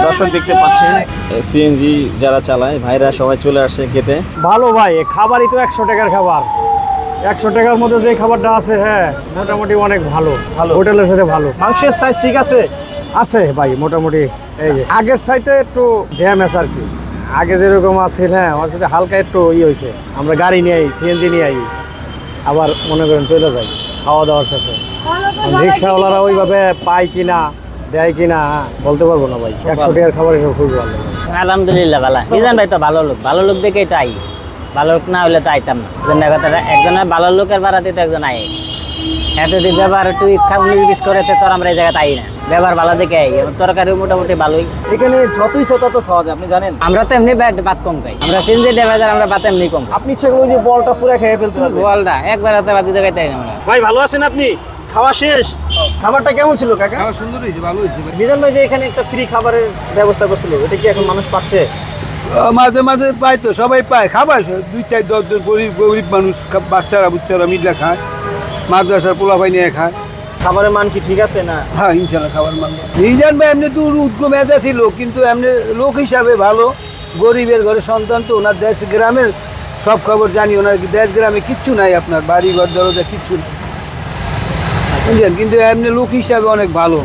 দর্শক দেখতে পাচ্ছেন সিএনজি যারা চালায় ভাইরা সবাই চলে আসছে খেতে। ভালো ভাই, খাবারই তো 100 টাকার খাবার। 100 টাকার মধ্যে যে খাবারটা আছে, হ্যাঁ মোটামুটি অনেক ভালো, হোটেলের সাথে ভালো। মাংসের সাইজ ঠিক আছে? আছে ভাই মোটামুটি। এই যে আগের সাইতে একটু ড্যামেজ আর কি, আগে যেরকম আছে হ্যাঁ ওর সাথে হালকা একটু হয়েছে। আমরা গাড়ি নিয়ে আই, সিএনজি নিয়ে আই, আবার মনে করেন চলে যাই খাওয়া দাওয়ার শেষে। রিক্সাওয়ালারা ওইভাবে পায় কিনা দেয় কিনা বলতে পারবো না ভাই। 100 টাকার খাবার এসব খুবই ভালো। আলহামদুলিল্লাহ ভালো। মিজান ভাই তো ভালো লোক, ভালো লোক দেখেই তো আই। ভালো লোক না হলে তো আইতাম না। কথাটা একজনের ভালো লোকের বাড়াতে তো একজন আই। এত যদি ব্যবহার একটু ইচ্ছা 19-20 করেছে তোর আমরা এই জায়গাতে আই না। ব্যবহার ভালো দেখে আই। তরকারিও মোটামুটি ভালোই। এখানে যতই তত খাওয়া যায়, আপনি জানেন। আমরা তো এমনি ভাত কম খাই। আমরা সিএনজি ড্রাইভার, আমরা ভাত এমনি কম। আপনি সেগুলো ওই যে বলটা পুরো খেয়ে ফেলতে পারবেন। বলটা একবার হাতে বাদ দিতে খাইতে আমরা। ভাই ভালো আছেন আপনি? খাওয়া শেষ? খাবারটা কেমন ছিল কাকা? খাবার সুন্দর হয়েছে, ভালো হয়েছে। মিজান ভাই যে এখানে একটা ফ্রি খাবারের ব্যবস্থা করছিল, এটা কি এখন মানুষ পাচ্ছে? মাঝে মাঝে পায় তো, সবাই পায় খাবার। 2-4-10 জন গরিব গরিব মানুষ, বাচ্চারা বুচ্চারা মিলে খায়, মাদ্রাসার পোলাপাই নিয়ে খায়। খাবারের মান কি ঠিক আছে না? হ্যাঁ ইনশাল্লাহ খাবার মান। মিজান ভাই এমনি তো উদ্গম মেধা ছিল, কিন্তু এমনি লোক হিসাবে ভালো। গরিবের ঘরে সন্তান তো, ওনার দেশ গ্রামের সব খবর জানি। ওনার দেশ গ্রামে কিচ্ছু নাই, আপনার বাড়ি ঘর দরজা কিচ্ছু নেই, বুঝলেন। কিন্তু এমনি লোক হিসাবে অনেক ভালো।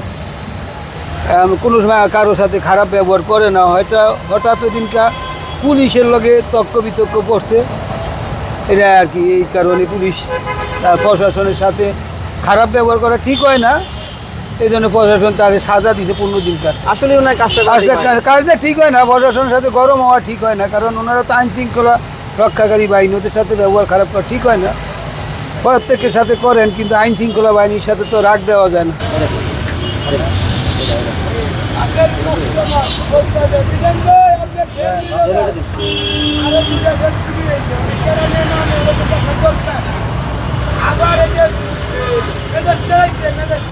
কোনো সময় কারোর সাথে খারাপ ব্যবহার করে না। হয়তো হঠাৎ দিনকা পুলিশের লগে তর্ক বিতর্ক পড়ছে, এটা আর কি। এই কারণে পুলিশ প্রশাসনের সাথে খারাপ ব্যবহার করা ঠিক হয় না, এই জন্য প্রশাসন তার সাজা দিতে 15 দিন কার। আসলে ওনার কাজটা ঠিক হয় না, প্রশাসনের সাথে গরম হওয়া ঠিক হয় না। কারণ ওনারা তো আইন শৃঙ্খলা রক্ষাকারী বাহিনী, ওদের সাথে ব্যবহার খারাপ করা ঠিক হয় না। প্রত্যেকের সাথে করেন, কিন্তু আইন শৃঙ্খলা বাহিনীর সাথে তো রাগ দেওয়া যায় না।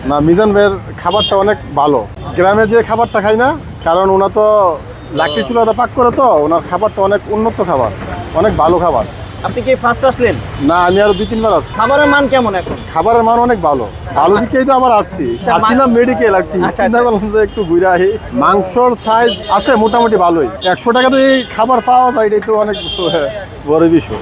না, মিজান ভাইয়ের খাবারটা অনেক ভালো। গ্রামে যে খাবারটা খাই না, কারণ ওনা তো লাকড়ি চুলাতে পাক করে, তো ওনার খাবারটা অনেক উন্নত খাবার, অনেক ভালো খাবার। আপনি কি ফার্স্ট আসলেন? না, আমি আরো 2-3 বার আসছি। খাবারের মান কেমন এখন? খাবারের মান অনেক ভালো, ভালো দিকেই তো আবার আসছি। আসছিলাম মেডিকেল আর কি, চিন্তা করলাম যে একটু ঘুরে আহি। মাংসর সাইজ আছে মোটামুটি ভালোই। 100 টাকা তো এই খাবার পাওয়া যায়, এটাই তো অনেক বড় বিষয়।